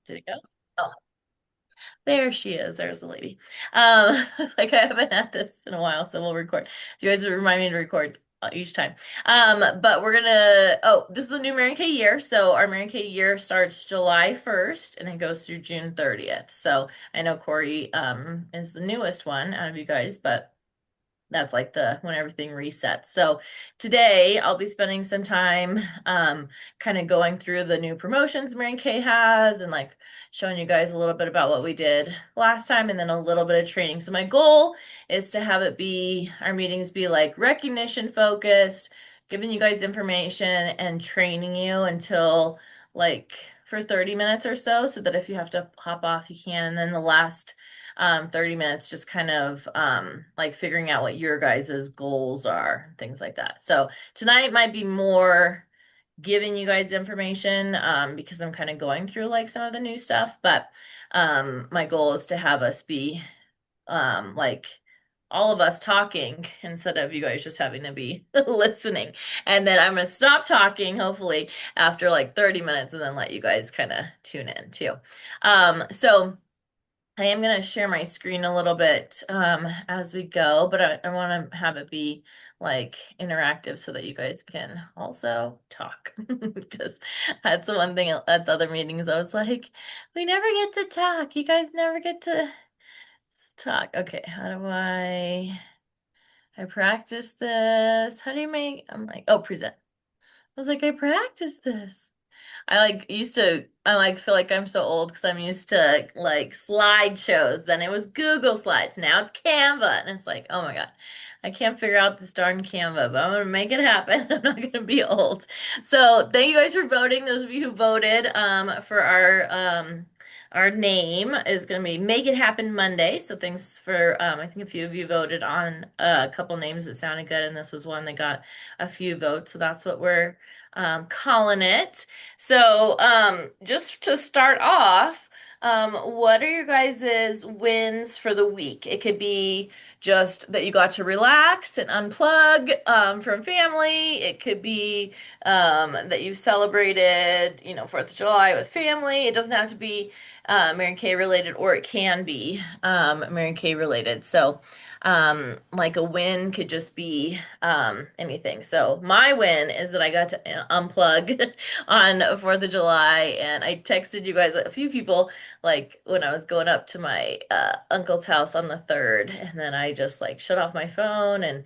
Did it go? Oh, there she is. There's the lady. It's like I haven't had this in a while, so we'll record. You guys remind me to record each time. But we're gonna. Oh, this is the new Mary Kay year. So our Mary Kay year starts July 1st and it goes through June 30th. So I know Corey is the newest one out of you guys, but that's like the when everything resets. So today I'll be spending some time kind of going through the new promotions Mary Kay has and like showing you guys a little bit about what we did last time and then a little bit of training. So my goal is to have it be our meetings be like recognition focused, giving you guys information and training you until like for 30 minutes or so so that if you have to hop off you can. And then the last 30 minutes just kind of like figuring out what your guys' goals are, things like that. So tonight might be more giving you guys information because I'm kind of going through like some of the new stuff, but my goal is to have us be like all of us talking instead of you guys just having to be listening. And then I'm gonna stop talking, hopefully, after like 30 minutes and then let you guys kind of tune in too. So I am going to share my screen a little bit as we go, but I want to have it be like interactive so that you guys can also talk. Because that's the one thing at the other meetings I was like, we never get to talk. You guys never get to talk. Okay, how do I practice this? How do you make, I'm like, oh, present. I was like, I practiced this. I like used to I like feel like I'm so old because I'm used to like slideshows. Then it was Google Slides. Now it's Canva. And it's like, oh my God, I can't figure out this darn Canva, but I'm gonna make it happen. I'm not gonna be old. So thank you guys for voting. Those of you who voted for our name is gonna be Make It Happen Monday. So thanks for I think a few of you voted on a couple names that sounded good, and this was one that got a few votes. So that's what we're calling it. So, just to start off, what are your guys' wins for the week? It could be just that you got to relax and unplug from family. It could be that you celebrated, 4th of July with family. It doesn't have to be Mary Kay related, or it can be Mary Kay related. So, like a win could just be anything. So my win is that I got to unplug on 4th of July, and I texted you guys a few people like when I was going up to my uncle's house on the 3rd, and then I just like shut off my phone and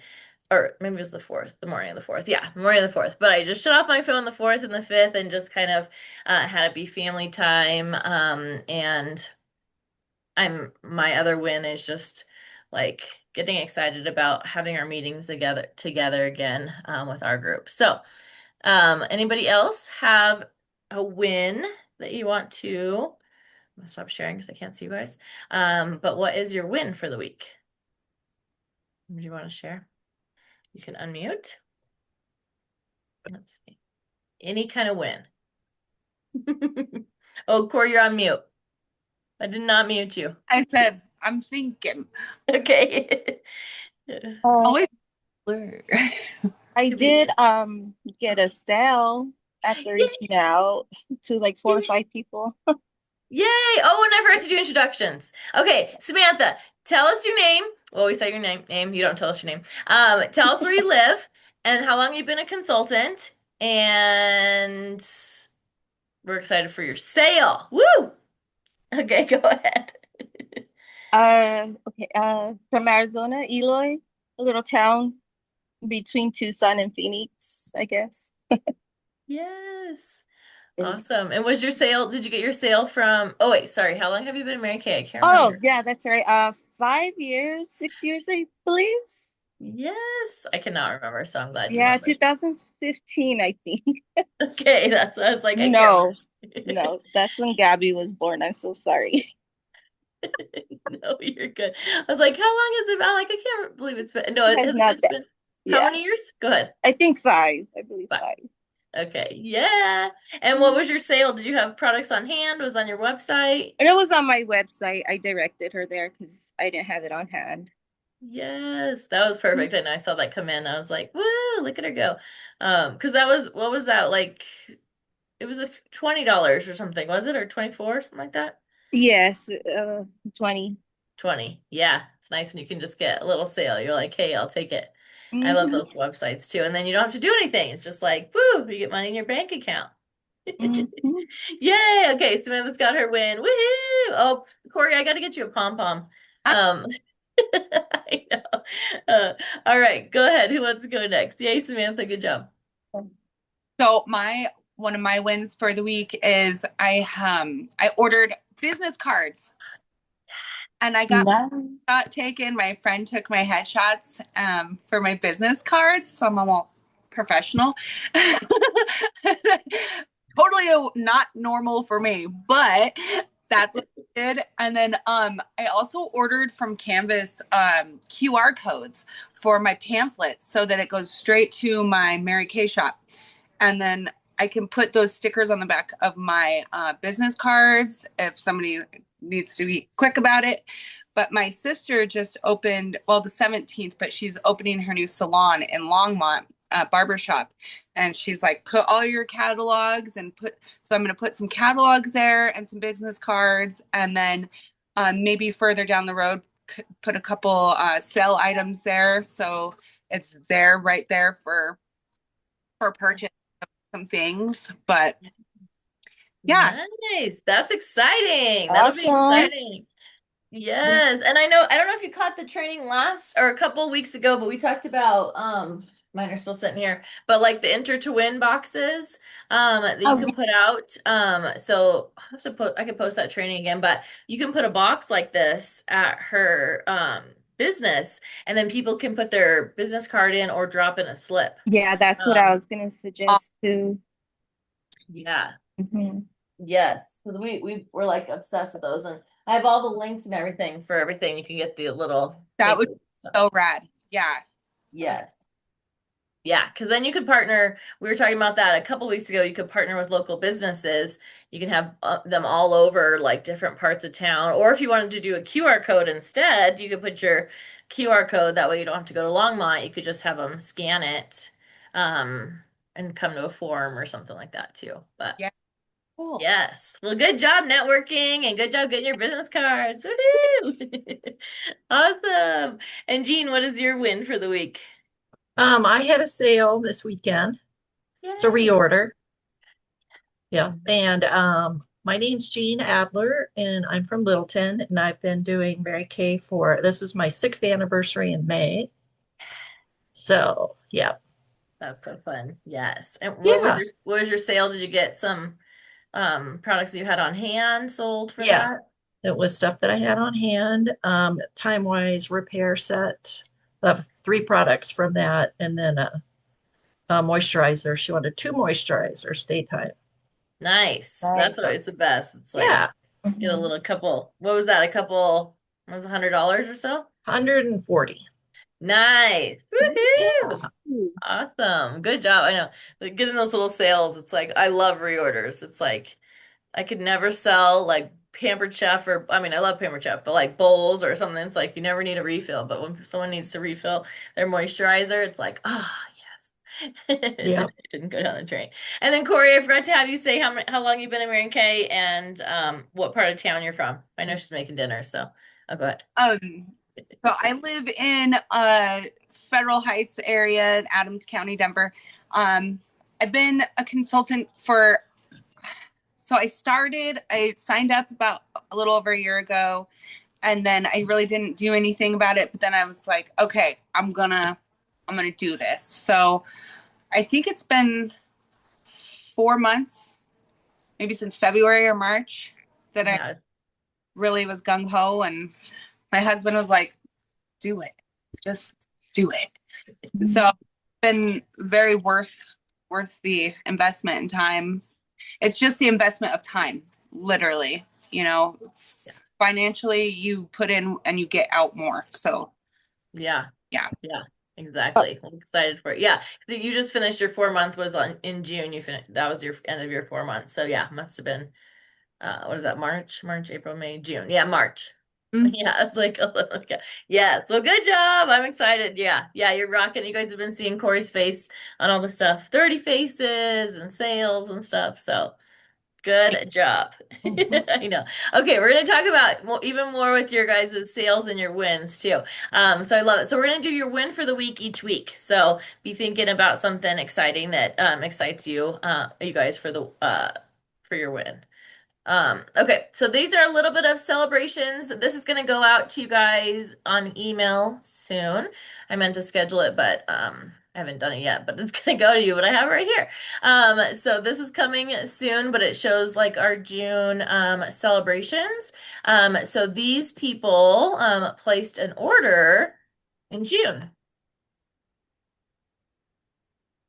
or maybe it was the 4th, the morning of the 4th. Yeah, the morning of the 4th. But I just shut off my phone the 4th and the 5th and just kind of had it be family time. And my other win is just like getting excited about having our meetings together again with our group. So, anybody else have a win that you want to? I'm gonna stop sharing because I can't see you guys. But what is your win for the week? Do you want to share? You can unmute. Let's see. Any kind of win. Oh, Corey, you're on mute. I did not mute you. I said, I'm thinking. Okay. Always blur. I Could be. did get a sale after reaching out to like four or Yay! five people. Yay! Oh, and I forgot to do introductions. Okay, Samantha, tell us your name. Well, we said your name. You don't tell us your name. Tell us where you live and how long you've been a consultant. And we're excited for your sale. Woo! Okay, go ahead. Okay, from Arizona, Eloy, a little town between Tucson and Phoenix, I guess. Yes. And Awesome. And was your sale, did you get your sale from, oh wait, sorry, how long have you been Mary Kay? I can't oh, remember. yeah, that's right. 5 years, 6 years, I believe. Yes, I cannot remember, so I'm glad you Yeah, remembered. 2015, I think. Okay, that's what I was like, I can't No, remember. no, that's when Gabby was born. I'm so sorry. No, you're good. I was like, how long has it been? I'm like, I can't believe it's been. No, It's has it not just that. been how Yeah, many years? Go ahead. I think five. I believe Bye. five. Okay, yeah. And what was your sale? Did you have products on hand? Was it on your website? And it was on my website. I directed her there because I didn't have it on hand. Yes, that was perfect. And I saw that come in. I was like, woo, look at her go. Because that was what was that like? it was a $20 or something, was it? Or 24, something like that? Yes, 20. 20. Yeah, it's nice when you can just get a little sale. You're like, hey, I'll take it. I love Mm-hmm. those websites too. And then you don't have to do anything. It's just like, woo, you get money in your bank account. Mm-hmm. Yay! Okay, Samantha's got her win. Woohoo! Oh, Corey, I got to get you a pom pom. Um, I know. All right, go ahead. Who wants to go next? Yay, Samantha, good job. So my one of my wins for the week is I ordered business cards and I Nice. got taken. My friend took my headshots for my business cards, so I'm all professional. Totally not normal for me, but that's what I did. And then I also ordered from Canvas QR codes for my pamphlets so that it goes straight to my Mary Kay shop. And then I can put those stickers on the back of my business cards if somebody needs to be quick about it. But my sister just opened, well, the 17th, but she's opening her new salon in Longmont, barbershop. And she's like, put all your catalogs and so I'm going to put some catalogs there and some business cards. And then maybe further down the road, put a couple sale items there. So it's there right there for purchase some things. But yeah, Nice. That's exciting. That'll be Awesome. exciting. Yes, and I don't know if you caught the training last or a couple weeks ago, but we talked about mine are still sitting here, but like the enter to win boxes that you oh, can put out. So I have to put I could post that training again, but you can put a box like this at her business and then people can put their business card in or drop in a slip. Yeah, that's what I Um was gonna suggest too. yeah. Mhm. Yes, because we're like obsessed with those, and I have all the links and everything for everything. You can get the little that would paper be stuff. so rad. Yeah. Yes, yeah, because then you could partner. We were talking about that a couple weeks ago. You could partner with local businesses. You can have them all over like different parts of town, or if you wanted to do a QR code instead, you could put your QR code. That way, you don't have to go to Longmont. You could just have them scan it, and come to a form or something like that too. But Yeah. Cool. yes. Well, good job networking and good job getting your business cards. Woohoo! Awesome. And Jean, what is your win for the week? I had a sale this weekend. It's a Yay. reorder. Yeah. And my name's Jean Adler, and I'm from Littleton, and I've been doing Mary Kay for this was my 6th anniversary in May. So yeah. That's so fun. Yes. And Yeah. what was your sale? Did you get some products that you had on hand sold for Yeah. that? It was stuff that I had on hand. Time Wise repair set. I have 3 products from that, and then a moisturizer. She wanted 2 moisturizers daytime. Nice. That's Nice. always the best. It's like Yeah. get a Mhm. little couple. What was that? A couple, what was $100 or so? 140. Nice. Woohoo! Yeah. Awesome. Good job. I know. Like getting those little sales, it's like I love reorders. It's like I could never sell like Pampered Chef or I mean I love Pampered Chef, but like bowls or something, it's like you never need a refill. But when someone needs to refill their moisturizer, it's like, ah, yes. Yeah. It didn't go down the drain. And then Corey, I forgot to have you say how long you've been in Mary Kay and what part of town you're from. I know she's making dinner, so I'll go ahead. So I live in Federal Heights area, Adams County, Denver. I've been a consultant so I signed up about a little over a year ago, and then I really didn't do anything about it. But then I was like, okay, I'm gonna do this. So I think it's been 4 months, maybe since February or March, that I Yeah. really was gung ho, and my husband was like, do it, just do it. So it's been very worth the investment in time. It's just the investment of time, literally, Yeah. financially you put in and you get out more. So Yeah. yeah. Yeah. Exactly. I'm excited for it. Yeah. So you just finished your 4 month was on in June. You finished that was your end of your 4 months. So yeah, must have been what is that, March, April, May, June. Yeah, March. Mm. Yeah, it's like, okay. Yes. Well, good job. I'm excited. Yeah. Yeah, you're rocking. You guys have been seeing Corey's face on all the stuff, 30 faces and sales and stuff. So good job. Mhm. I know. Okay, we're going to talk about even more with your guys' sales and your wins too. So I love it. So we're going to do your win for the week each week. So be thinking about something exciting that excites you, you guys for your win. Okay, so these are a little bit of celebrations. This is gonna go out to you guys on email soon. I meant to schedule it, but I haven't done it yet, but it's gonna go to you, but I have it right here. So this is coming soon, but it shows like our June celebrations. So these people placed an order in June.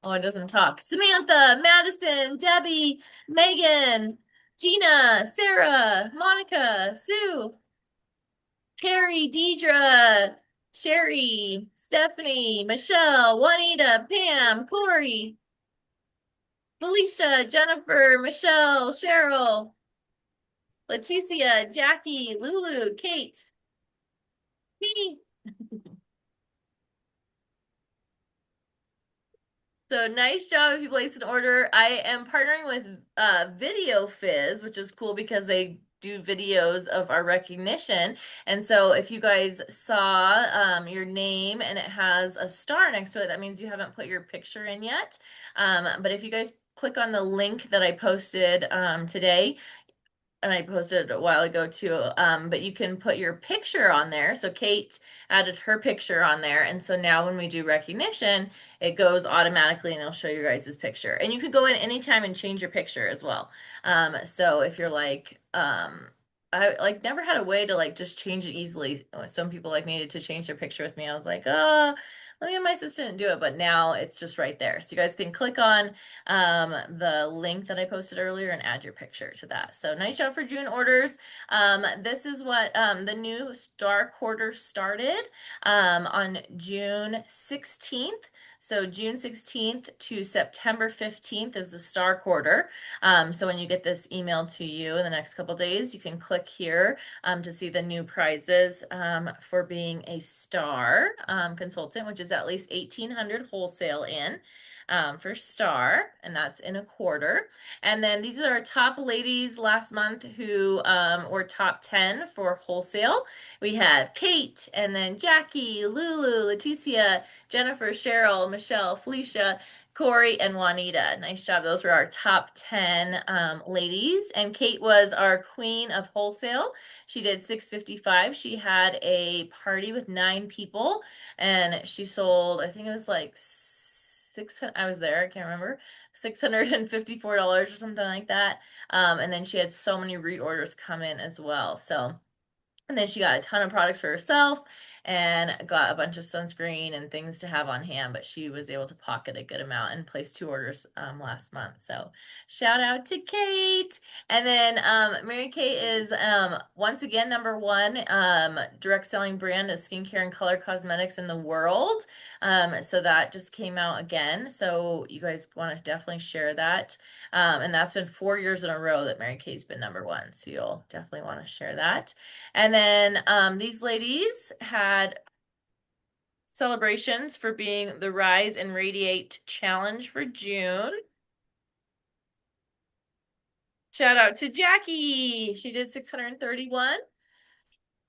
Oh, it doesn't talk. Samantha, Madison, Debbie, Megan, Gina, Sarah, Monica, Sue, Carrie, Deidre, Sherry, Stephanie, Michelle, Juanita, Pam, Corey, Felicia, Jennifer, Michelle, Cheryl, Leticia, Jackie, Lulu, Kate, me. So nice job if you place an order. I am partnering with Video Fizz, which is cool because they do videos of our recognition. And so if you guys saw your name and it has a star next to it, that means you haven't put your picture in yet. But if you guys click on the link that I posted today, and I posted a while ago too. But you can put your picture on there. So Kate added her picture on there. And so now when we do recognition, it goes automatically and it'll show you guys' picture. And you could go in anytime and change your picture as well. So if you're like, I like never had a way to like just change it easily. Some people like needed to change their picture with me. I was like, oh, let me have my assistant do it. But now it's just right there. So you guys can click on the link that I posted earlier and add your picture to that. So nice job for June orders. This is what the new star quarter started on June 16th. So June 16th to September 15th is the star quarter. So when you get this emailed to you in the next couple days, you can click here to see the new prizes for being a star consultant, which is at least 1,800 wholesale in for star, and that's in a quarter. And then these are our top ladies last month who were top 10 for wholesale. We have Kate, and then Jackie, Lulu, Leticia, Jennifer, Cheryl, Michelle, Felicia, Corey, and Juanita. Nice job. Those were our top 10 ladies. And Kate was our queen of wholesale. She did 655. She had a party with 9 people and she sold, I think it was like 600, I was there, I can't remember, $654 or something like that. And then she had so many reorders come in as well. So and then she got a ton of products for herself and got a bunch of sunscreen and things to have on hand, but she was able to pocket a good amount and place 2 orders last month. So shout out to Kate. And then Mary Kay is once again #1 direct selling brand of skincare and color cosmetics in the world. So that just came out again. So you guys want to definitely share that. And that's been 4 years in a row that Mary Kay's been #1. So you'll definitely want to share that. And then these ladies had celebrations for being the Rise and Radiate Challenge for June. Shout out to Jackie. She did 631.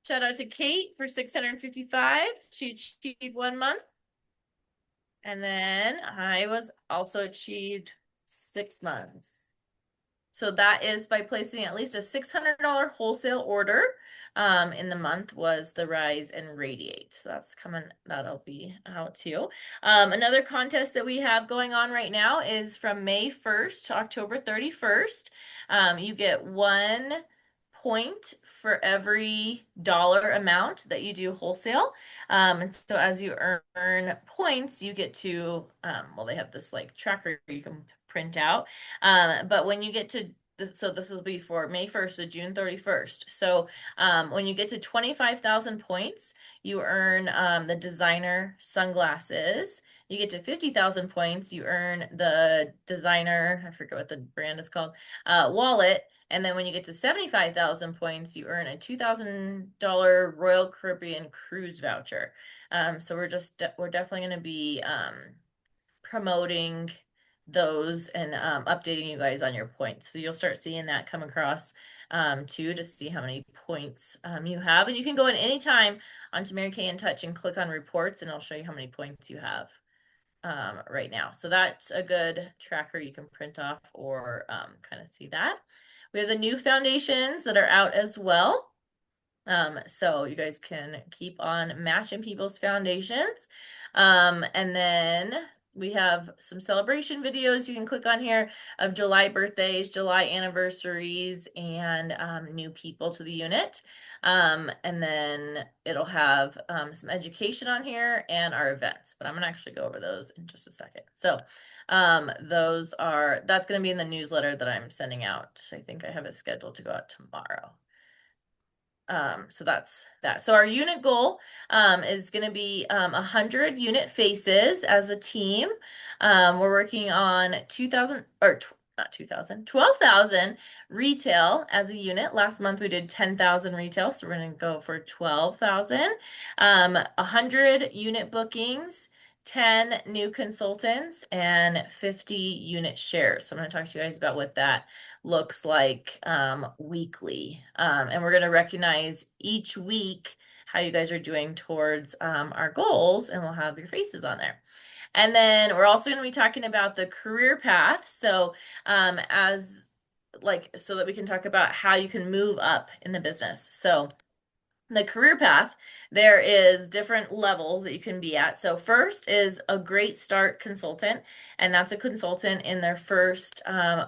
Shout out to Kate for 655. She achieved 1 month. And then I was also achieved 6 months. So that is by placing at least a $600 wholesale order in the month was the Rise and Radiate. So that's coming, that'll be out too. Another contest that we have going on right now is from May 1st to October 31st. You get 1 point for every dollar amount that you do wholesale. And so as you earn points, you get to, well, they have this like tracker you can print out. But when you get to so this will be for May 1st to June 31st. So when you get to 25,000 points, you earn the designer sunglasses. You get to 50,000 points, you earn the designer, I forget what the brand is called, wallet. And then when you get to 75,000 points, you earn a $2,000 Royal Caribbean cruise voucher. So we're definitely going to be promoting those and updating you guys on your points. So you'll start seeing that come across too, to see how many points you have. And you can go in anytime onto Mary Kay in Touch and click on reports, and it'll show you how many points you have right now. So that's a good tracker you can print off or kind of see that. We have the new foundations that are out as well. So you guys can keep on matching people's foundations. And then we have some celebration videos you can click on here of July birthdays, July anniversaries, and new people to the unit. And then it'll have some education on here and our events, but I'm gonna actually go over those in just a second. So that's gonna be in the newsletter that I'm sending out. I think I have it scheduled to go out tomorrow. So that's that. So our unit goal is going to be 100 unit faces as a team. We're working on 2,000 or not 2,000, 12,000 retail as a unit. Last month we did 10,000 retail, so we're going to go for 12,000. 100 unit bookings, 10 new consultants, and 50 unit shares. So I'm going to talk to you guys about what that looks like weekly. And we're going to recognize each week how you guys are doing towards our goals, and we'll have your faces on there. And then we're also going to be talking about the career path. So so that we can talk about how you can move up in the business. So the career path, there is different levels that you can be at. So first is a great start consultant, and that's a consultant in their first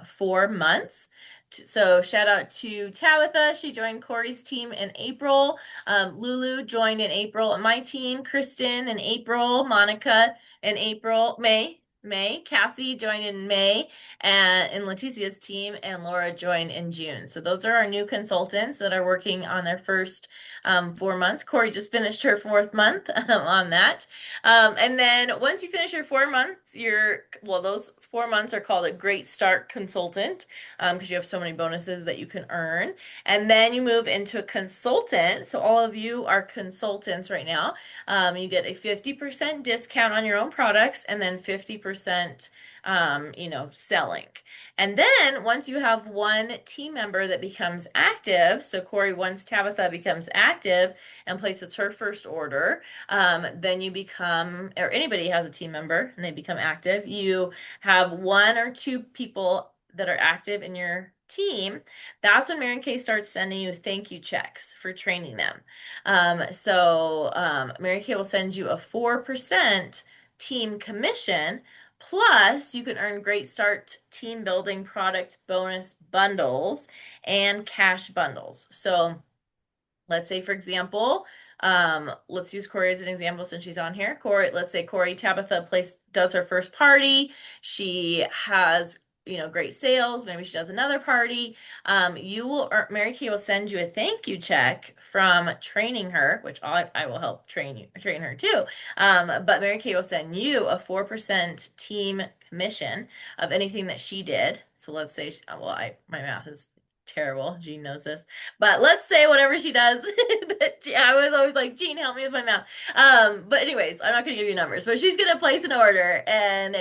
4 months. So shout out to Tabitha. She joined Corey's team in April. Lulu joined in April. My team, Kristen in April, Monica in April, May. Cassie joined in May, and in Leticia's team, and Laura joined in June. So those are our new consultants that are working on their first 4 months. Corey just finished her 4th month on that. And then once you finish your 4 months, those 4 months are called a Great Start Consultant because you have so many bonuses that you can earn. And then you move into a consultant. So all of you are consultants right now. You get a 50% discount on your own products, and then 50% selling. And then once you have one team member that becomes active, so Corey, once Tabitha becomes active and places her first order, then you become, or anybody has a team member and they become active, you have 1 or 2 people that are active in your team. That's when Mary Kay starts sending you thank you checks for training them. Mary Kay will send you a 4% team commission. Plus, you can earn Great Start team building product bonus bundles and cash bundles. So let's say, for example, let's use Corey as an example since she's on here. Let's say Tabitha does her first party. She has great sales. Maybe she does another party. Mary Kay will send you a thank you check from training her, which I will help train her too. But Mary Kay will send you a 4% team commission of anything that she did. So let's say, my math is terrible. Jean knows this, but let's say whatever she does, I was always like, Jean, help me with my math. But anyways, I'm not going to give you numbers, but she's going to place an order, and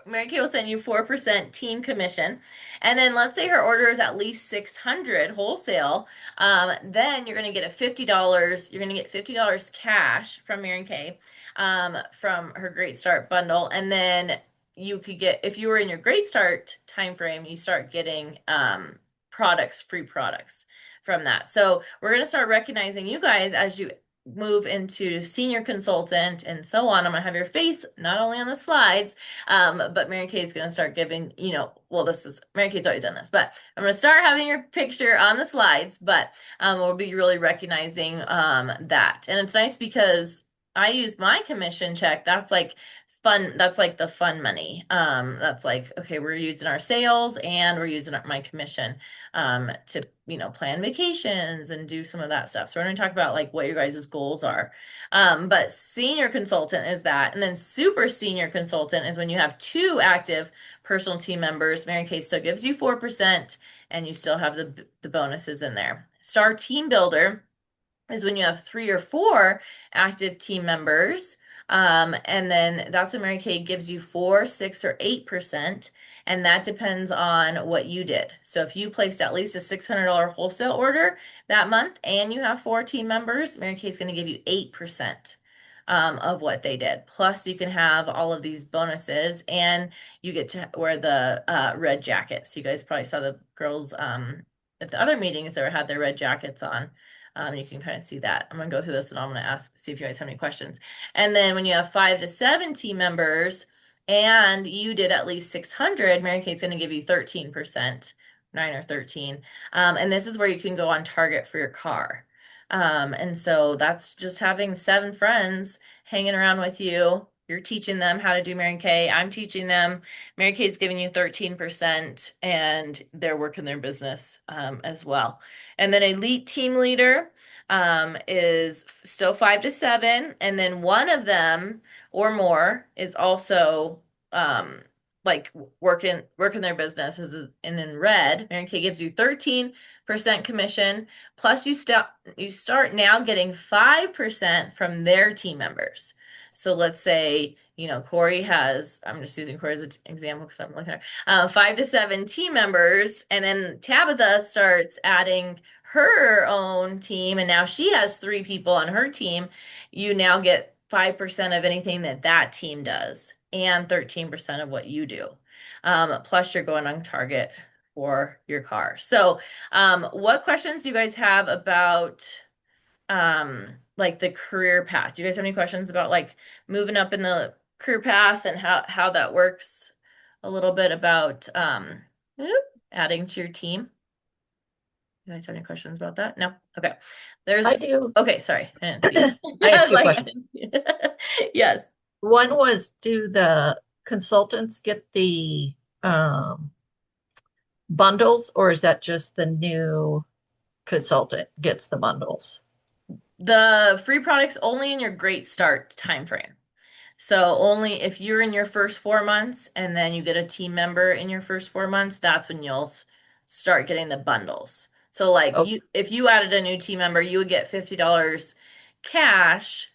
Mary Kay will send you 4% team commission. And then let's say her order is at least 600 wholesale. Then you're going to get $50. You're going to get $50 cash from Mary Kay, from her Great Start bundle. And then you could get, if you were in your Great Start time frame, you start getting, free products from that. So we're going to start recognizing you guys as you move into senior consultant and so on. I'm going to have your face not only on the slides, but Mary Kay's going to start giving, Mary Kay's always done this, but I'm going to start having your picture on the slides, but we'll be really recognizing that. And it's nice because I use my commission check. That's like fun. That's like the fun money. That's like, okay, we're using our sales and we're using my commission to, plan vacations and do some of that stuff. So we're going to talk about like what your guys' goals are. But senior consultant is that. And then super senior consultant is when you have 2 active personal team members. Mary Kay still gives you 4% and you still have the bonuses in there. Star Team Builder is when you have 3 or 4 active team members. And then that's when Mary Kay gives you 4, 6, or 8%. And that depends on what you did. So if you placed at least a $600 wholesale order that month and you have 4 team members, Mary Kay is going to give you 8%. Of what they did. Plus, you can have all of these bonuses, and you get to wear the red jacket. So you guys probably saw the girls at the other meetings that had their red jackets on. You can kind of see that. I'm gonna go through this and I'm gonna see if you guys have any questions. And then when you have 5 to 7 team members and you did at least 600, Mary Kate's gonna give you 13%, 9 or 13. And this is where you can go on target for your car. And so that's just having 7 friends hanging around with you. You're teaching them how to do Mary Kay. I'm teaching them. Mary Kay's giving you 13%, and they're working their business as well. And then elite team leader is still 5 to 7, and then one of them or more is also like working their business. And in red, Mary Kay gives you 13% commission, plus you start now getting 5% from their team members. So let's say, Corey has, I'm just using Corey as an example because I'm looking at her, 5 to 7 team members, and then Tabitha starts adding her own team, and now she has 3 people on her team. You now get 5% of anything that team does and 13% of what you do. Plus you're going on target for your car. So what questions do you guys have about like the career path? Do you guys have any questions about like moving up in the career path and how that works? A little bit about adding to your team. You guys have any questions about that? No? Okay. I do. Okay, sorry. I didn't see it. I have 2 Like, questions. yes. One was, do the consultants get the bundles, or is that just the new consultant gets the bundles? The free products only in your great start time frame. So only if you're in your first 4 months and then you get a team member in your first 4 months, that's when you'll start getting the bundles. So like Oh, if you added a new team member, you would get $50 cash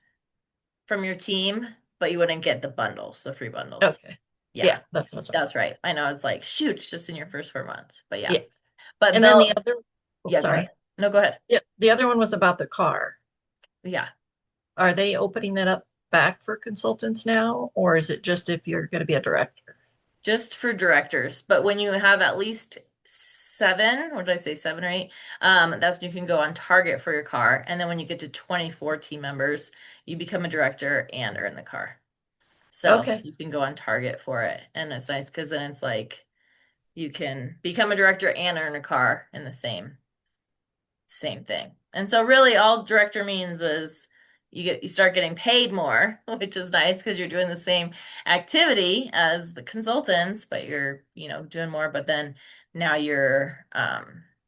from your team, but you wouldn't get the bundles, the free bundles. okay. Yeah, that's what's That's right. I know it's like, shoot, it's just in your first 4 months, but yeah. Yeah. But And then the other, yeah, sorry. No, go ahead. Yeah, the other one was about the car. Yeah. Are they opening that up back for consultants now, or is it just if you're going to be a director? Just for directors. But when you have at least 7, what did I say, 7 or 8? That's when you can go on target for your car. And then when you get to 24 team members, you become a director and earn the car. So Okay. you can go on target for it. And it's nice because then it's like you can become a director and earn a car in the same thing. And so really all director means is you start getting paid more, which is nice because you're doing the same activity as the consultants, but you're, doing more, but then now you're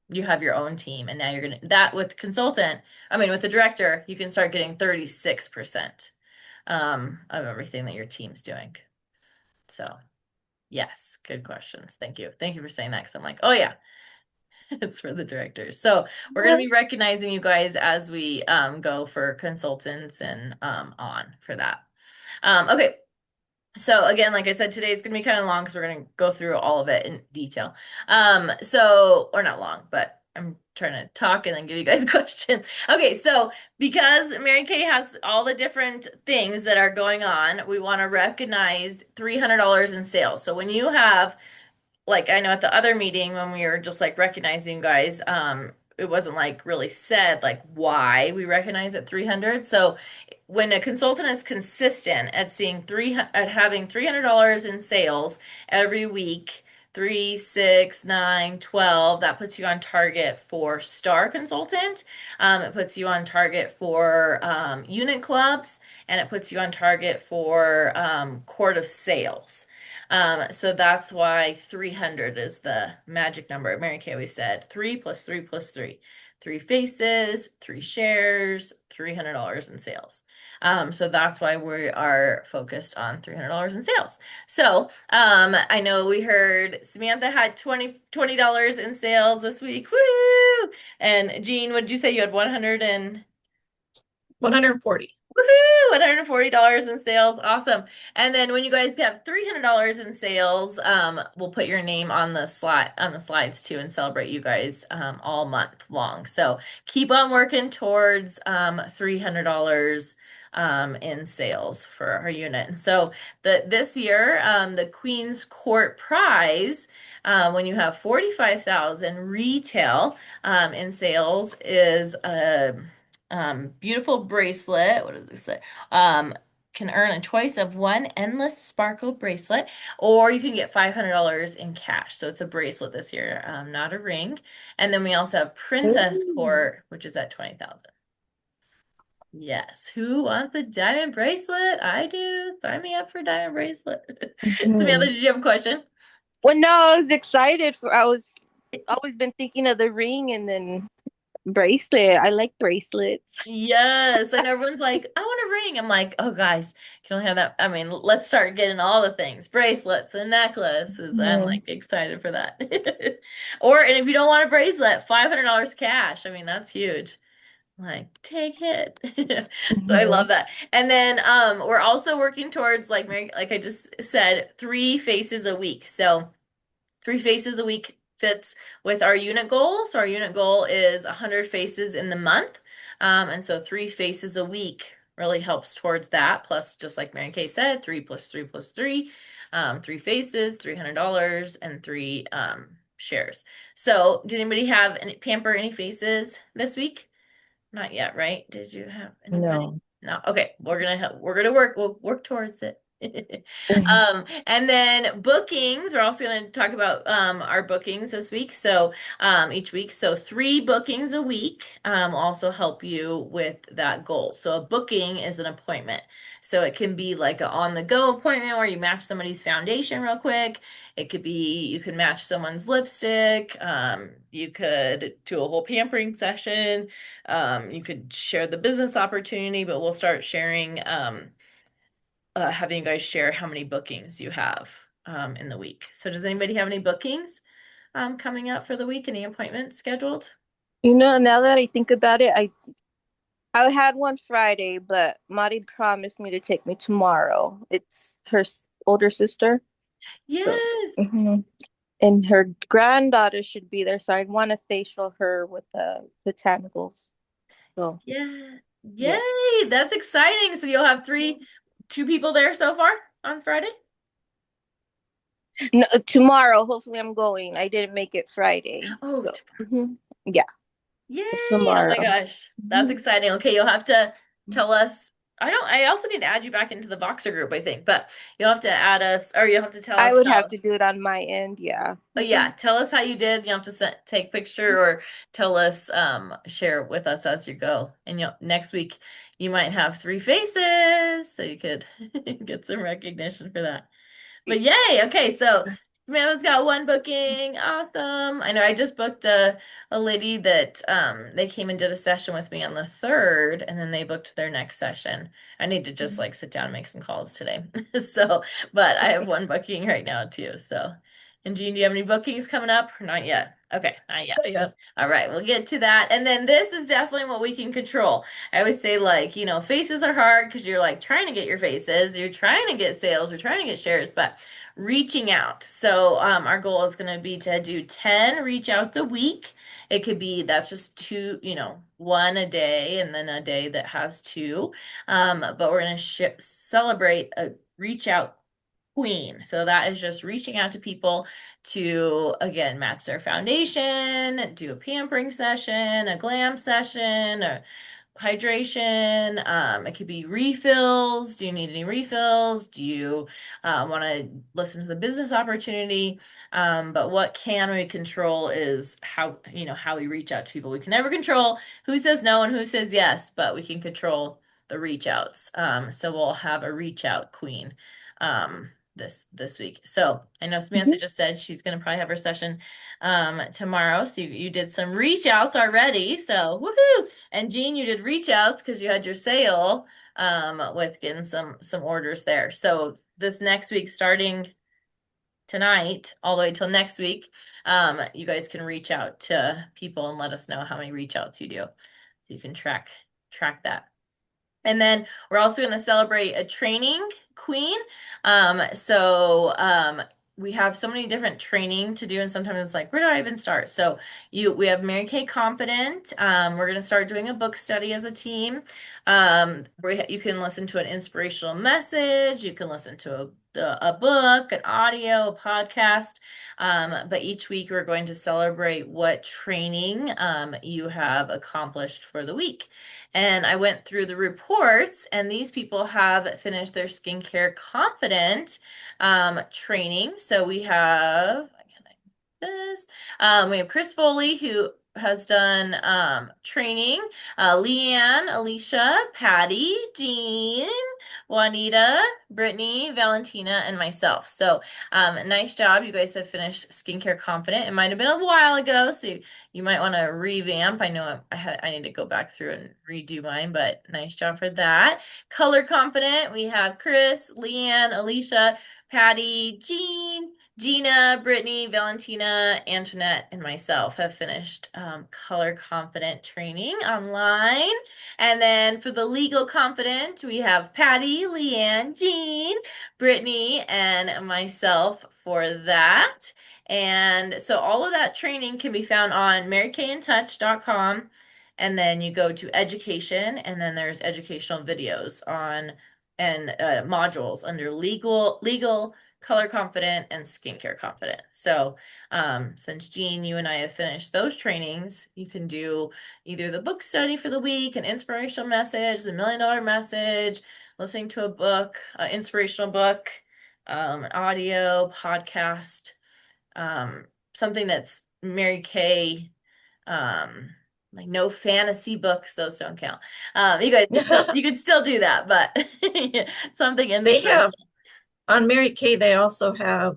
you have your own team, and now you're gonna with the director, you can start getting 36% of everything that your team's doing. So yes, good questions. Thank you. Thank you for saying that, because I'm like, oh yeah. It's for the directors. So we're going to be recognizing you guys as we go for consultants and on for that. Okay. So again, like I said, today it's going to be kind of long because we're going to go through all of it in detail. Or not long, but I'm trying to talk and then give you guys a question. Okay, so because Mary Kay has all the different things that are going on, we want to recognize $300 in sales. So when you have, like, I know at the other meeting when we were just like recognizing you guys, it wasn't like really said like why we recognize at 300. So when a consultant is consistent at having $300 in sales every week, 3, 6, 9, 12, that puts you on target for star consultant. It puts you on target for unit clubs, and it puts you on target for court of sales. So that's why 300 is the magic number. Mary Kay always said 3 plus 3 plus 3. 3 faces, 3 shares, $300 in sales. So that's why we are focused on $300 in sales. So I know we heard Samantha had $20 in sales this week. Woo! And Jean, what did you say you had 100 and 140. woohoo, $140 in sales. Awesome. And then when you guys have $300 in sales, we'll put your name on the slides too and celebrate you guys all month long. So keep on working towards $300 in sales for our unit. And so this year, the Queen's Court prize, when you have 45,000 retail in sales, is a beautiful bracelet. What does it say? Can earn a choice of one endless sparkle bracelet, or you can get $500 in cash. So it's a bracelet this year, not a ring. And then we also have Princess Ooh. Court, which is at 20,000. Yes. Who wants a diamond bracelet? I do. Sign me up for a diamond bracelet. Samantha, Mhm. did you have a question? Well, no, I was excited for. I was always been thinking of the ring and then bracelet. I like bracelets. Yes, and everyone's like, I want a ring. I'm like, oh guys, you can only have that. I mean, let's start getting all the things, bracelets and necklaces. I'm Mhm. like excited for that. And if you don't want a bracelet, $500 cash. I mean, that's huge. Like, take it. So I Mhm. love that. And then we're also working towards like Mary, like I just said, 3 faces a week. So 3 faces a week fits with our unit goal. So our unit goal is 100 faces in the month. And so 3 faces a week really helps towards that. Plus, just like Mary Kay said, 3 plus 3 plus 3, 3 faces, $300, and 3 shares. So did anybody have any pamper any faces this week? Not yet, right? Did you have anybody? No. No. Okay, we're gonna work. We'll work towards it. Mhm. And then bookings, we're also going to talk about our bookings this week. So each week, so 3 bookings a week also help you with that goal. So a booking is an appointment. So it can be like an on-the-go appointment where you match somebody's foundation real quick. It could be you can match someone's lipstick. You could do a whole pampering session. You could share the business opportunity, but we'll start sharing having you guys share how many bookings you have in the week. So does anybody have any bookings coming up for the week? Any appointments scheduled? Now that I think about it, I had one Friday, but Mari promised me to take me tomorrow. It's her older sister, so Yes. mhm. And her granddaughter should be there, so I want to facial her with the botanicals. So Yeah. yeah, Yay. That's exciting. So you'll have 2 people there so far on Friday? no, tomorrow. Hopefully, I'm going. I didn't make it Friday, Oh, so yeah, yay! so Oh my tomorrow. gosh. That's Mhm. exciting. Okay, you'll have to tell us. I also need to add you back into the Voxer group, I think, but you'll have to add us or you'll have to tell I us would how. have to do it on my end. Yeah. Oh yeah, tell us how you did. You have to take picture or tell us, share it with us as you go. And next week you might have 3 faces, so you could get some recognition for that. But yay! Okay, so Samantha's got 1 booking. Awesome. I know I just booked a lady that they came and did a session with me on the 3rd, and then they booked their next session. I need to just like sit down and make some calls today. So, but I have 1 booking right now too. So, and Jean, do you have any bookings coming up or not yet? Okay, not yet. Yeah. All right, we'll get to that. And then this is definitely what we can control. I always say, like, faces are hard because you're like trying to get your faces, you're trying to get sales, you're trying to get shares, but reaching out. So, our goal is going to be to do 10 reach outs a week. It could be that's just 2, 1 a day and then a day that has 2. But we're going to celebrate a reach out queen. So that is just reaching out to people to, again, match their foundation, do a pampering session, a glam session, a hydration. It could be refills. Do you need any refills? Do you want to listen to the business opportunity? But what can we control is how we reach out to people. We can never control who says no and who says yes, but we can control the reach outs. So we'll have a reach out queen. Um, this week. So I know Samantha just said she's gonna probably have her session tomorrow. So you did some reach outs already. So woohoo! And Jean, you did reach outs because you had your sale with getting some orders there. So this next week, starting tonight all the way till next week, you guys can reach out to people and let us know how many reach outs you do. So you can track that. And then we're also going to celebrate a training queen. We have so many different training to do, and sometimes it's like, where do I even start? So we have Mary Kay Confident. We're going to start doing a book study as a team. You can listen to an inspirational message. You can listen to a book, an audio, a podcast. But each week we're going to celebrate what training you have accomplished for the week. And I went through the reports, and these people have finished their skincare confident training. So we have, we have Chris Foley, who has done training, Leanne, Alicia, Patty, Jean, Juanita, Brittany, Valentina, and myself. So nice job. You guys have finished skincare confident. It might have been a while ago, so you might want to revamp. I know I need to go back through and redo mine, but nice job for that. Color confident, we have Chris, Leanne, Alicia, Patty, Jean, Gina, Brittany, Valentina, Antoinette, and myself have finished color confident training online. And then for the legal confident, we have Patty, Leanne, Jean, Brittany, and myself for that. And so all of that training can be found on marykayintouch.com. And then you go to education, and then there's educational videos on and modules under legal, color confident, and skincare confident. So since Jean, you and I have finished those trainings, you can do either the book study for the week, an inspirational message, the $1 million message, listening to a book, an inspirational book, audio, podcast, something that's Mary Kay, like no fantasy books, those don't count. You could still do that, but something They inspirational. have on Mary Kay, they also have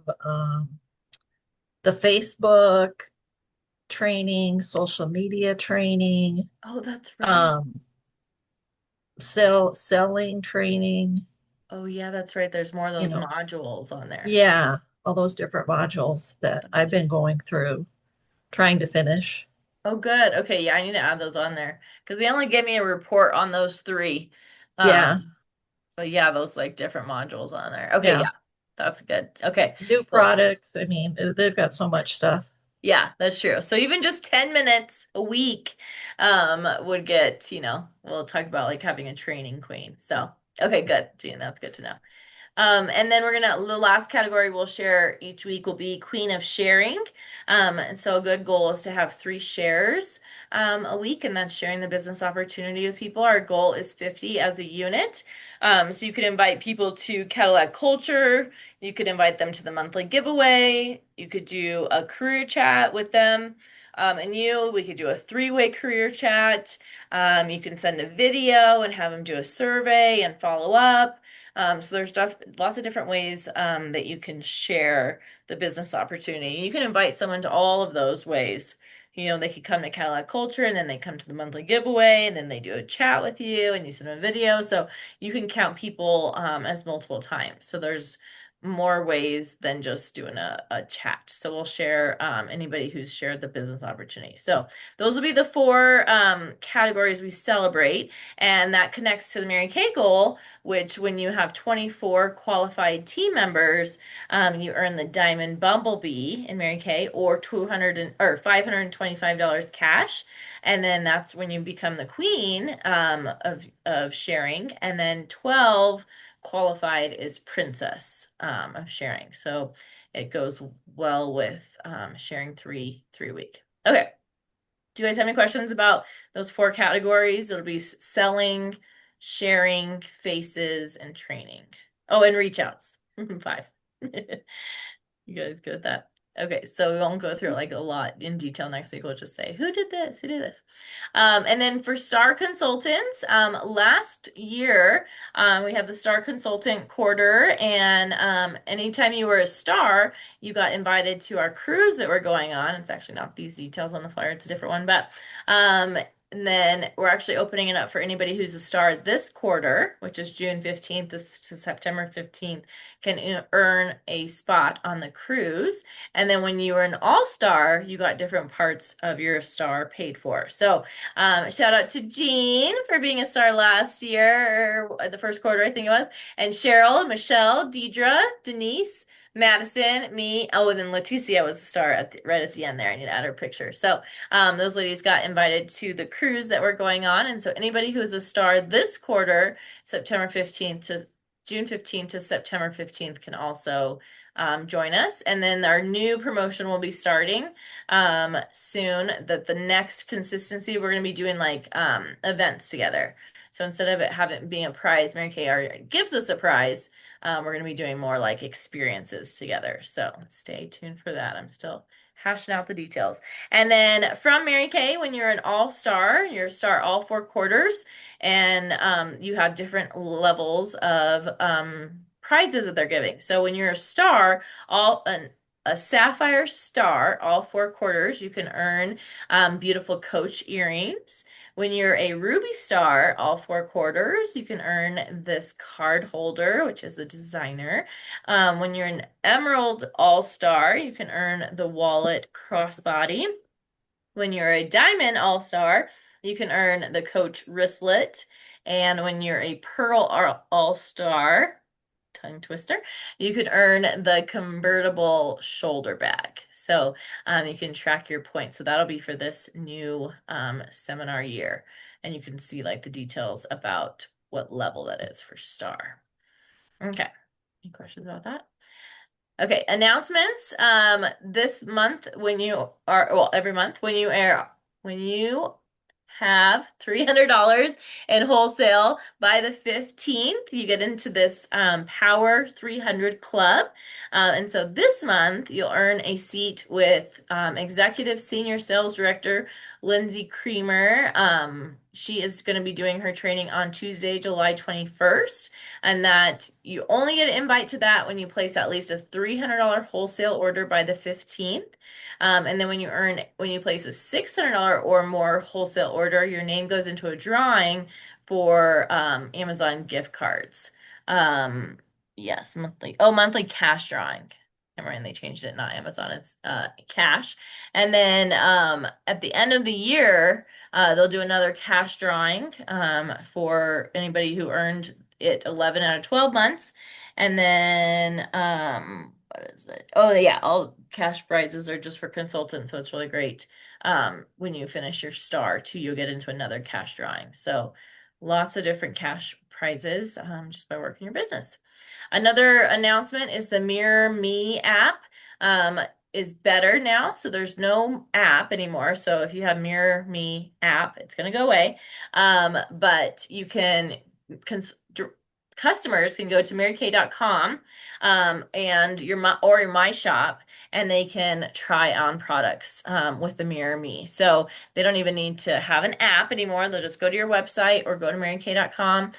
the Facebook training, social media training, Oh, that's right. um, selling training, Oh, yeah, that's right. There's more of you those know, modules on there. yeah, all those different modules that I've been going through, trying to finish. Oh, good. Okay, yeah, I need to add those on there because they only gave me a report on those three. Yeah, But yeah, those like different modules on there. Okay, yeah. yeah, that's good. Okay. New Well, products. I mean, they've got so much stuff. yeah, that's true. So even just 10 minutes a week would get, we'll talk about like having a training queen. So, okay, good. Gene, that's good to know. And then the last category we'll share each week will be Queen of Sharing. And so a good goal is to have 3 shares a week, and that's sharing the business opportunity with people. Our goal is 50 as a unit. So you could invite people to Cadillac Culture. You could invite them to the monthly giveaway. You could do a career chat with them. We could do a 3-way career chat. You can send a video and have them do a survey and follow up. So there's lots of different ways that you can share the business opportunity. You can invite someone to all of those ways. They could come to Cadillac Culture, and then they come to the monthly giveaway, and then they do a chat with you, and you send them a video. So you can count people as multiple times. So there's more ways than just doing a chat. So we'll share anybody who's shared the business opportunity. So those will be the 4 categories we celebrate, and that connects to the Mary Kay goal, which when you have 24 qualified team members, you earn the Diamond Bumblebee in Mary Kay, or $525 cash, and then that's when you become the queen of sharing, and then 12 qualified is princess of sharing. So it goes well with sharing three week. Okay. Do you guys have any questions about those 4 categories? It'll be selling, sharing, faces, and training. Oh, and reach outs. 5. You guys good at that? Okay, so we won't go through it like a lot in detail next week. We'll just say who did this, who did this. And then for Star Consultants, last year we had the Star Consultant Quarter, and anytime you were a star, you got invited to our cruise that we're going on. It's actually not these details on the flyer; it's a different one, but and then we're actually opening it up for anybody who's a star this quarter, which is June 15th to September 15th, can earn a spot on the cruise. And then when you were an all-star, you got different parts of your star paid for. So shout out to Jean for being a star last year, or the first quarter, I think it was, and Cheryl, Michelle, Deidre, Denise, Madison, me. Oh, and then Leticia was a star right at the end there. I need to add her picture. So those ladies got invited to the cruise that we're going on. And so anybody who is a star this quarter, September 15th to June 15th to September 15th, can also join us. And then our new promotion will be starting soon. That the next consistency, we're going to be doing like events together. So instead of it having being a prize, Mary Kay already gives us a prize. We're going to be doing more like experiences together. So stay tuned for that. I'm still hashing out the details. And then from Mary Kay, when you're an all-star, you're a star all 4 quarters, and you have different levels of prizes that they're giving. So when you're a star, a sapphire star, all 4 quarters, you can earn beautiful Coach earrings. When you're a ruby star, all 4 quarters, you can earn this card holder, which is a designer. When you're an emerald all-star, you can earn the wallet crossbody. When you're a diamond all-star, you can earn the Coach wristlet. And when you're a pearl all-star, tongue twister, you could earn the convertible shoulder bag. So you can track your points. So that'll be for this new seminar year. And you can see like the details about what level that is for star. Okay. Any questions about that? Okay, announcements. This month when you are, well, every month when you have $300 in wholesale by the 15th, you get into this Power 300 Club. And so this month, you'll earn a seat with Executive Senior Sales Director Lindsay Creamer. She is going to be doing her training on Tuesday, July 21st, and that you only get an invite to that when you place at least a $300 wholesale order by the 15th. And then when you place a $600 or more wholesale order, your name goes into a drawing for Amazon gift cards. Yes, monthly cash drawing. Remember when they changed it, not Amazon, it's cash. And then at the end of the year, they'll do another cash drawing for anybody who earned it 11 out of 12 months. And then what is it? Oh yeah, all cash prizes are just for consultants, so it's really great. When you finish your star too, you'll get into another cash drawing. So lots of different cash prizes just by working your business. Another announcement is the Mirror Me app is better now. So there's no app anymore. So if you have Mirror Me app, it's going to go away. But you can customers can go to marykay.com and your my shop, and they can try on products with the Mirror Me. So they don't even need to have an app anymore. They'll just go to your website or go to marykay.com.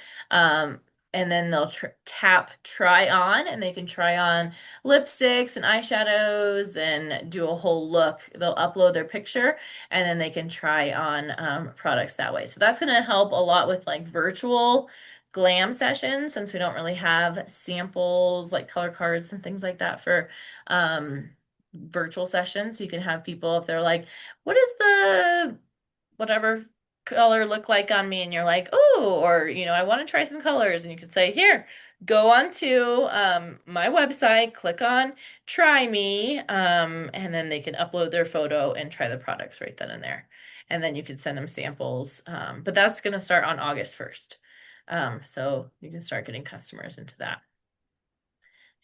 And then they'll tap try on, and they can try on lipsticks and eyeshadows and do a whole look. They'll upload their picture, and then they can try on products that way. So that's going to help a lot with like virtual glam sessions, since we don't really have samples like color cards and things like that for virtual sessions. You can have people, if they're like, what is the whatever color look like on me, and you're like, oh, or I want to try some colors, and you could say, here, go on to my website, click on try me, and then they can upload their photo and try the products right then and there, and then you can send them samples, but that's going to start on August 1st, so you can start getting customers into that.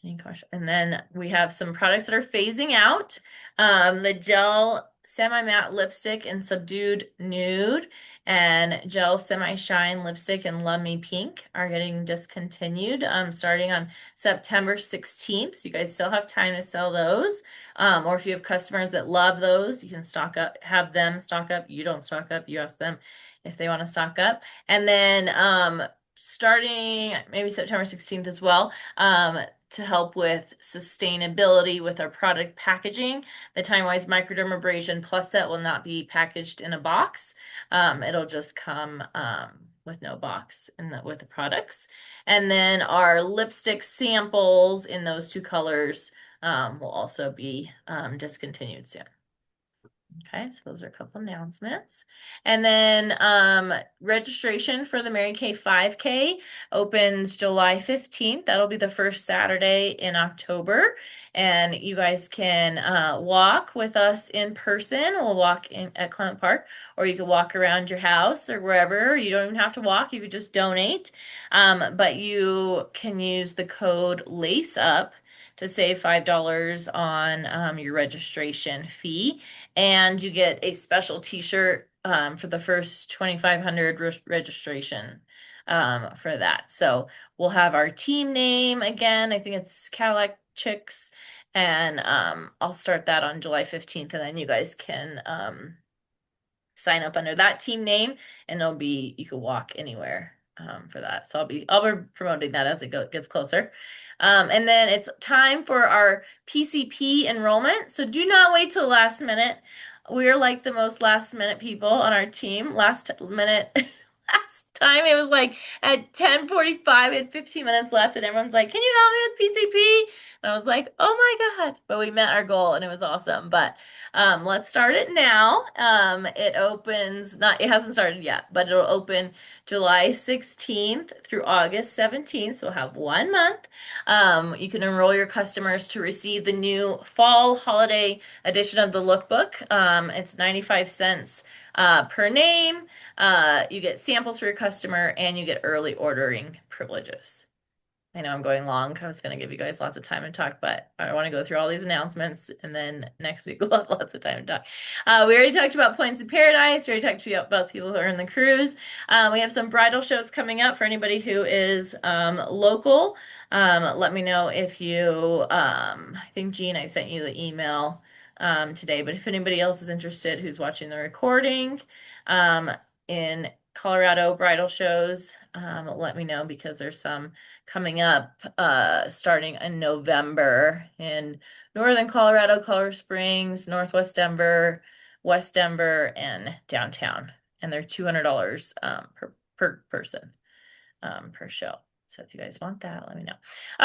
Any question? And then we have some products that are phasing out. The gel semi-matte lipstick in Subdued Nude and Gel Semi-Shine lipstick in Love Me Pink are getting discontinued starting on September 16th. So you guys still have time to sell those. Or if you have customers that love those, you can stock up, have them stock up. You don't stock up, you ask them if they want to stock up. And then starting maybe September 16th as well, to help with sustainability with our product packaging. The Time Wise Microdermabrasion Plus Set will not be packaged in a box. It'll just come with no box with the products. And then our lipstick samples in those two colors will also be discontinued soon. Okay, so those are a couple announcements. And then registration for the Mary Kay 5K opens July 15th. That'll be the first Saturday in October. And you guys can walk with us in person. We'll walk in at Clement Park, or you can walk around your house or wherever. You don't even have to walk, you could just donate. But you can use the code LACEUP to save $5 on your registration fee. And you get a special t-shirt for the first 2,500 registration for that. So we'll have our team name again. I think it's Cadillac Chicks. And I'll start that on July 15th. And then you guys can sign up under that team name. And you can walk anywhere for that. So I'll be promoting that as it gets closer. And then it's time for our PCP enrollment. So do not wait till last minute. We're like the most last minute people on our team. Last minute, last time it was like at 10:45, we had 15 minutes left, and everyone's like, "Can you help me with PCP?" And I was like, "Oh my God!" But we met our goal, and it was awesome. But let's start it now. It opens it hasn't started yet, but it'll open July 16th through August 17th. So we'll have 1 month. You can enroll your customers to receive the new fall holiday edition of the lookbook. It's 95 cents per name. You get samples for your customer, and you get early ordering privileges. I know I'm going long. I was going to give you guys lots of time to talk, but I want to go through all these announcements, and then next week we'll have lots of time to talk. We already talked about Points of Paradise. We already talked about people who are in the cruise. We have some bridal shows coming up for anybody who is local. Let me know if you, I think Jean, I sent you the email today, but if anybody else is interested who's watching the recording in Colorado bridal shows, let me know, because there's some coming up starting in November in Northern Colorado, Colorado Springs, Northwest Denver, West Denver, and downtown. And they're $200 per person per show. So if you guys want that, let me know.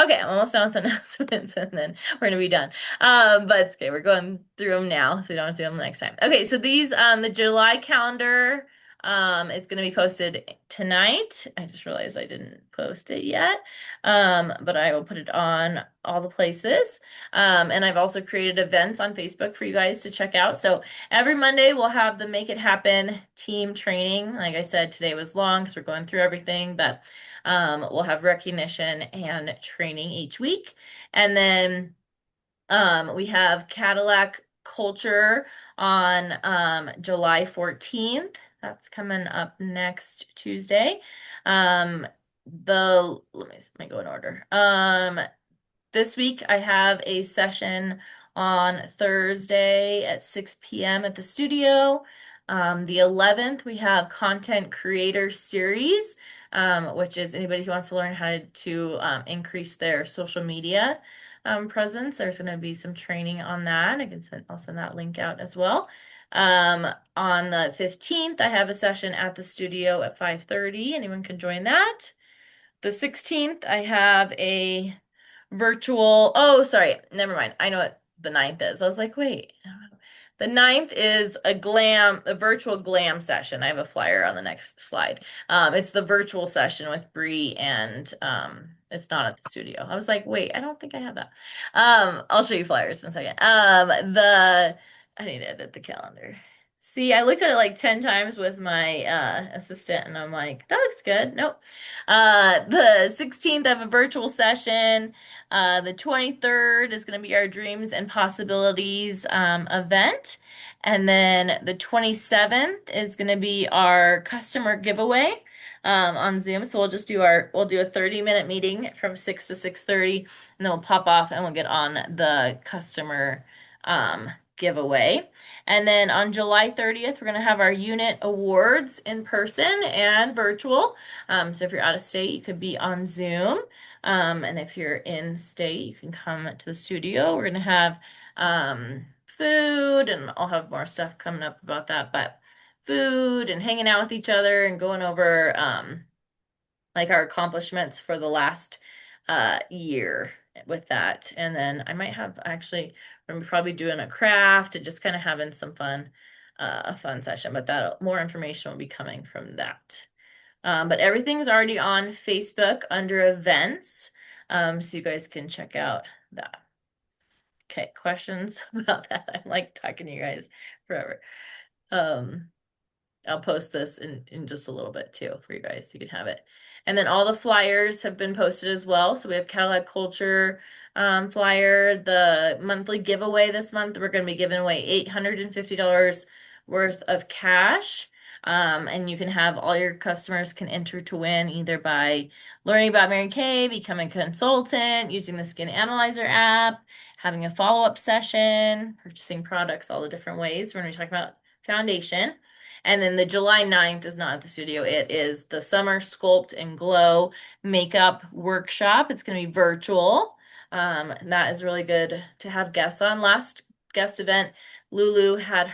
Okay, I'm almost done with announcements, and then we're gonna be done. But it's okay, we're going through them now, so we don't have to do them next time. Okay, so these the July calendar is going to be posted tonight. I just realized I didn't post it yet, but I will put it on all the places. And I've also created events on Facebook for you guys to check out. So every Monday we'll have the Make It Happen team training. Like I said, today was long because we're going through everything, but we'll have recognition and training each week. And then we have Cadillac Culture on July 14th. That's coming up next Tuesday. Let me go in order. This week I have a session on Thursday at 6 p.m. at the studio. The 11th, we have Content Creator Series, which is anybody who wants to learn how to increase their social media presence. There's going to be some training on that. I'll send that link out as well. On the 15th, I have a session at the studio at 5:30. Anyone can join that. The 16th, I have a virtual, oh, sorry, never mind. I know what the 9th is. I was like, wait. The 9th is a virtual glam session. I have a flyer on the next slide. It's the virtual session with Bree, and it's not at the studio. I was like, wait, I don't think I have that. I'll show you flyers in a second. I need to edit the calendar. See, I looked at it like 10 times with my assistant, and I'm like, that looks good. Nope. The 16th, I have a virtual session. The 23rd is going to be our Dreams and Possibilities event. And then the 27th is going to be our customer giveaway on Zoom. So we'll do a 30-minute meeting from 6 to 6:30, and then we'll pop off and we'll get on the customer giveaway. And then on July 30th, we're going to have our unit awards in person and virtual. So if you're out of state, you could be on Zoom. And if you're in state, you can come to the studio. We're going to have food, and I'll have more stuff coming up about that, but food and hanging out with each other and going over like our accomplishments for the last year with that. And then I might have actually, I'm probably doing a craft and just kind of having some fun, a fun session, but that more information will be coming from that. But everything's already on Facebook under events. So you guys can check out that. Okay, questions about that? I'm like talking to you guys forever. Um, I'll post this in just a little bit too for you guys so you can have it. And then all the flyers have been posted as well. So we have Cadillac Culture flyer, the monthly giveaway this month. We're going to be giving away $850 worth of cash. And you can have all your customers can enter to win either by learning about Mary Kay, becoming a consultant, using the Skin Analyzer app, having a follow-up session, purchasing products, all the different ways. We're going to be talking about foundation. And then the July 9th is not at the studio. It is the Summer Sculpt and Glow Makeup Workshop. It's going to be virtual. And that is really good to have guests on. Last guest event, Lulu had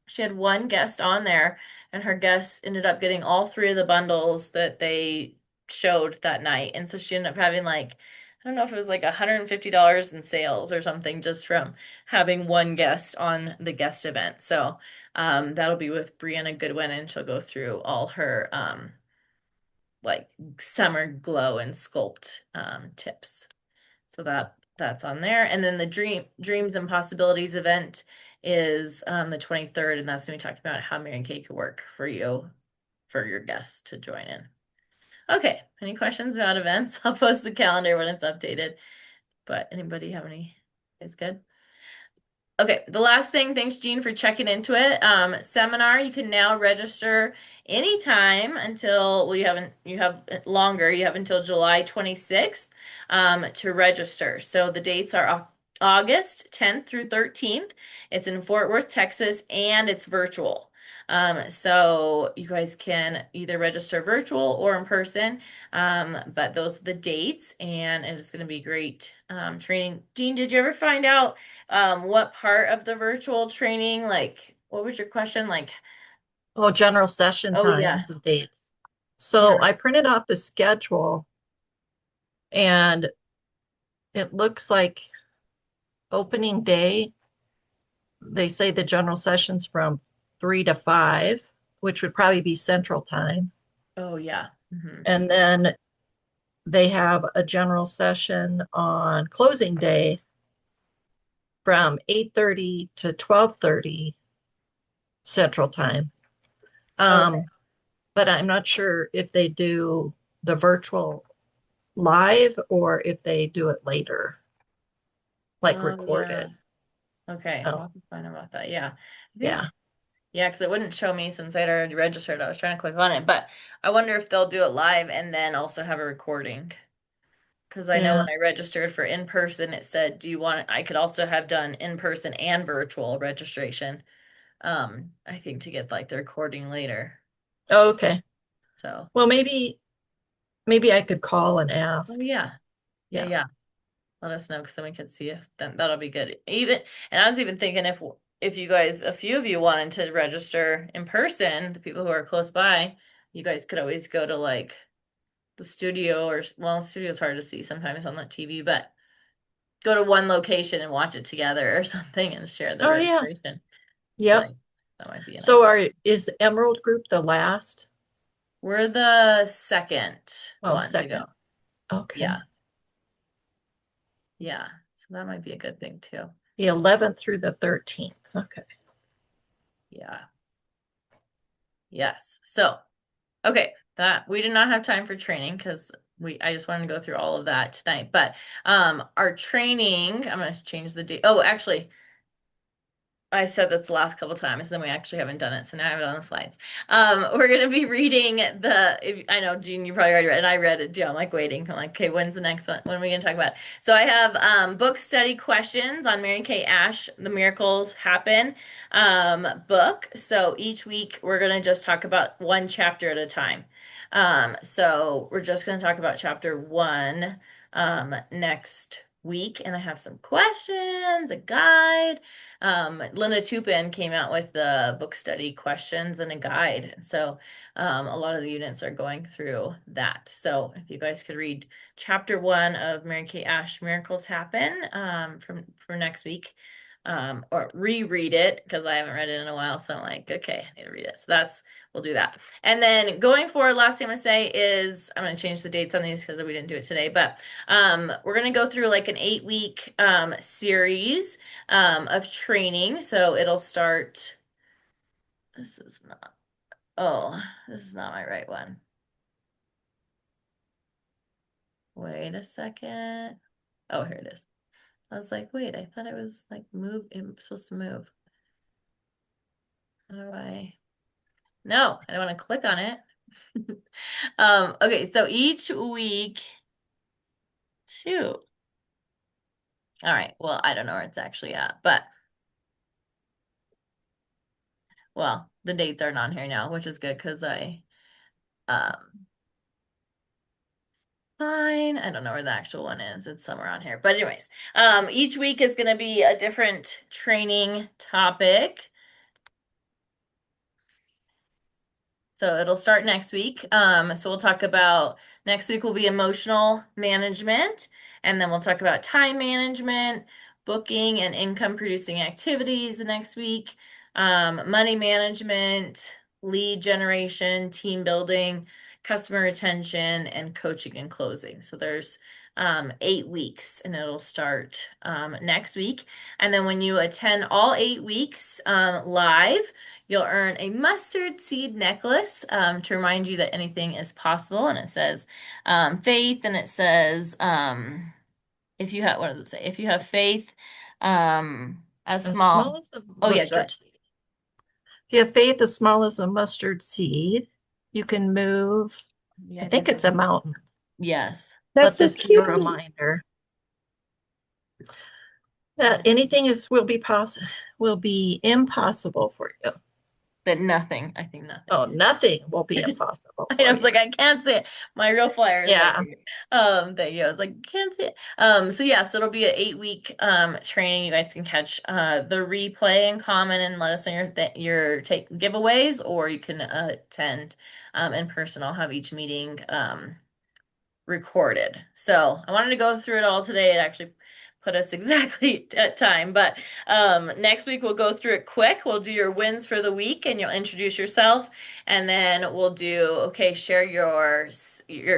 she had one guest on there, and her guests ended up getting all three of the bundles that they showed that night. And so she ended up having like, I don't know if it was like $150 in sales or something just from having one guest on the guest event. So that'll be with Brianna Goodwin, and she'll go through all her like summer glow and sculpt tips. So that's on there. And then the Dreams and Possibilities event is the 23rd, and that's gonna be talking about how Mary Kay could work for you, for your guests to join in. Okay, any questions about events? I'll post the calendar when it's updated. But anybody have any? Is good? Okay, the last thing, thanks Jean for checking into it. Seminar, you can now register anytime until, well, you have longer, you have until July 26th to register. So the dates are August 10th through 13th. It's in Fort Worth, Texas, and it's virtual. So you guys can either register virtual or in person, but those are the dates, and it's going to be great training. Jean, did you ever find out what part of the virtual training, like, what was your question? Like, Oh, general session oh yeah, times and dates. So yeah. I printed off the schedule and it looks like opening day, they say the general session's from 3 to 5, which would probably be central time. Oh yeah. Hmm. And then they have a general session on closing day from 8:30 to 12:30 central time. Okay. But I'm not sure if they do the virtual live or if they do it later, like Yeah. recorded. Okay, I'll So have to find out about that. Yeah. I think, yeah. yeah, because it wouldn't show me since I'd already registered. I was trying to click on it, but I wonder if they'll do it live and then also have a recording. Because I know when Yeah. I registered for in person, it said, do you want, I could also have done in person and virtual registration. I think to get like the recording later. Okay. So, Well, maybe I could call and oh ask. yeah. Yeah, Yeah. yeah. Let us know because then we can see if then that'll be good. Even, and I was even thinking if you guys, a few of you wanted to register in person, the people who are close by, you guys could always go to like the studio, or well, the studio's hard to see sometimes on the TV, but go to one location and watch it together or something and share the Oh yeah. registration. Yep. Like that might be an So idea. is Emerald Group the last? We're the second Oh, one to second. go. Okay. Yeah, yeah. So that might be a good thing too. The 11th through the 13th. Okay. Yeah. Yes. So, okay, that we did not have time for training because I just wanted to go through all of that tonight. But our training, I'm gonna change the date. Oh, actually, I said this the last couple times, then we actually haven't done it, so now I have it on the slides. We're gonna be reading I know, Jean, you probably already read it, and I read it too. I'm like waiting. I'm like, okay, when's the next one? When are we gonna talk about it? So I have book study questions on Mary Kay Ash, The Miracles Happen book. So each week we're gonna just talk about one chapter at a time. So we're just gonna talk about chapter one next week, and I have some questions, a guide. Linda Tupin came out with the book study questions and a guide. So a lot of the units are going through that. So if you guys could read chapter one of Mary Kay Ash, Miracles Happen from for next week. Or reread it because I haven't read it in a while. So I'm like, okay, I need to read it. So we'll do that. And then going forward, last thing I'm gonna say is I'm gonna change the dates on these because we didn't do it today, but we're gonna go through like an 8-week series of training. So it'll start. This is not. Oh, this is not my right one. Wait a second. Oh, here it is. I was like, wait, I thought it was like move. It was supposed to move. How do I? No, I don't want to click on it. Okay, so each week, shoot. All right, well, I don't know where it's actually at, but well, the dates aren't on here now, which is good because um fine. I don't know where the actual one is. It's somewhere on here. But anyways, each week is gonna be a different training topic. So it'll start next week. So we'll talk about next week will be emotional management, and then we'll talk about time management, booking and income producing activities the next week, money management, lead generation, team building, customer retention, and coaching and closing. So there's 8 weeks, and it'll start next week. And then when you attend all 8 weeks live, you'll earn a mustard seed necklace to remind you that anything is possible. And it says faith, and it says if you have, what does it say? If you have faith as As small small. as a Oh, yeah, go ahead. mustard seed. If you have faith as small as a mustard seed, you can move. Yeah, I think it's a mountain, yes. That's but so this be a cute. reminder that anything will be impossible for you. But nothing. I think nothing. Oh, nothing will be impossible I for was you. like, I can't see it. My real flyer is right Yeah. here. Thank you. I was like, can't see it. So yeah, so it'll be an 8-week training. You guys can catch the replay and comment and let us know your take giveaways, or you can attend in person. I'll have each meeting recorded. So I wanted to go through it all today. It actually put us exactly at time, but next week we'll go through it quick. We'll do your wins for the week, and you'll introduce yourself, and then we'll do okay, share your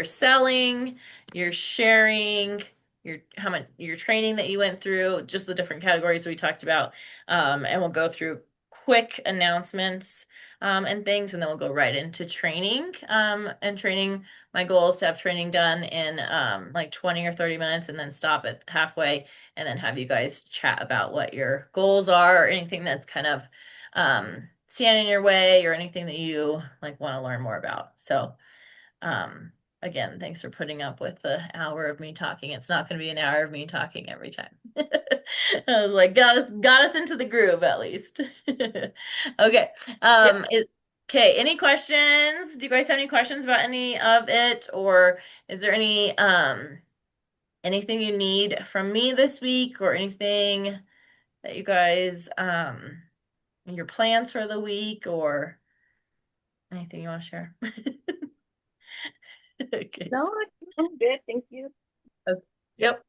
selling, your sharing, your how much your training that you went through, just the different categories we talked about, and we'll go through quick announcements and things, and then we'll go right into training and training. My goal is to have training done in like 20 or 30 minutes, and then stop it halfway, and then have you guys chat about what your goals are, or anything that's kind of standing in your way, or anything that you like want to learn more about. So again, thanks for putting up with the hour of me talking. It's not going to be an hour of me talking every time. I was like, got us into the groove at least. Okay. Okay, any questions? Do you guys have any questions about any of it, or is there anything you need from me this week, or anything that you guys your plans for the week, or anything you want to share? Okay. No, I'm good. Thank you. Yep.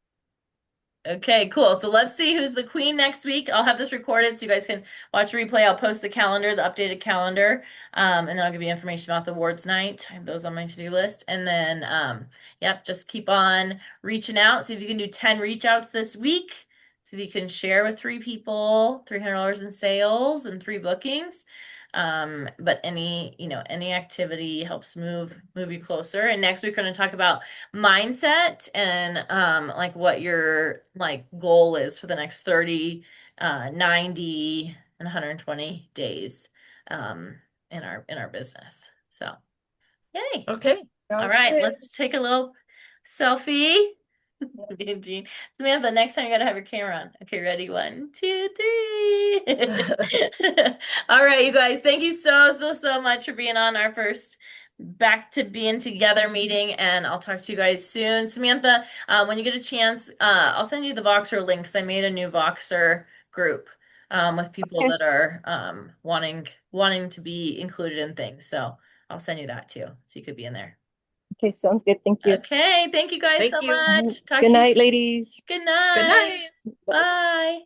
Okay, cool. So let's see who's the queen next week. I'll have this recorded so you guys can watch the replay. I'll post the calendar, the updated calendar, and then I'll give you information about the awards night. I have those on my to-do list. And then, yep, just keep on reaching out. See if you can do 10 reach outs this week. See if you can share with 3 people, $300 in sales and 3 bookings. But any activity helps move you closer. And next week we're going to talk about mindset and like what your like goal is for the next 30, 90, and 120 days in our business. So, yay. Okay. All Sounds right, good. let's take a little selfie. Me and Jean. Samantha, next time you gotta have your camera on. Okay, ready? 1, 2, 3. All right, you guys, thank you so much for being on our first back to being together meeting, and I'll talk to you guys soon. Samantha, when you get a chance, I'll send you the Voxer link because I made a new Voxer group with people Okay. that are wanting to be included in things. So I'll send you that too, so you could be in there. Okay, sounds good. Thank you. Okay, thank you guys so Thank you. much. Talk Good to you night, soon. ladies. Good Good night. night. Bye.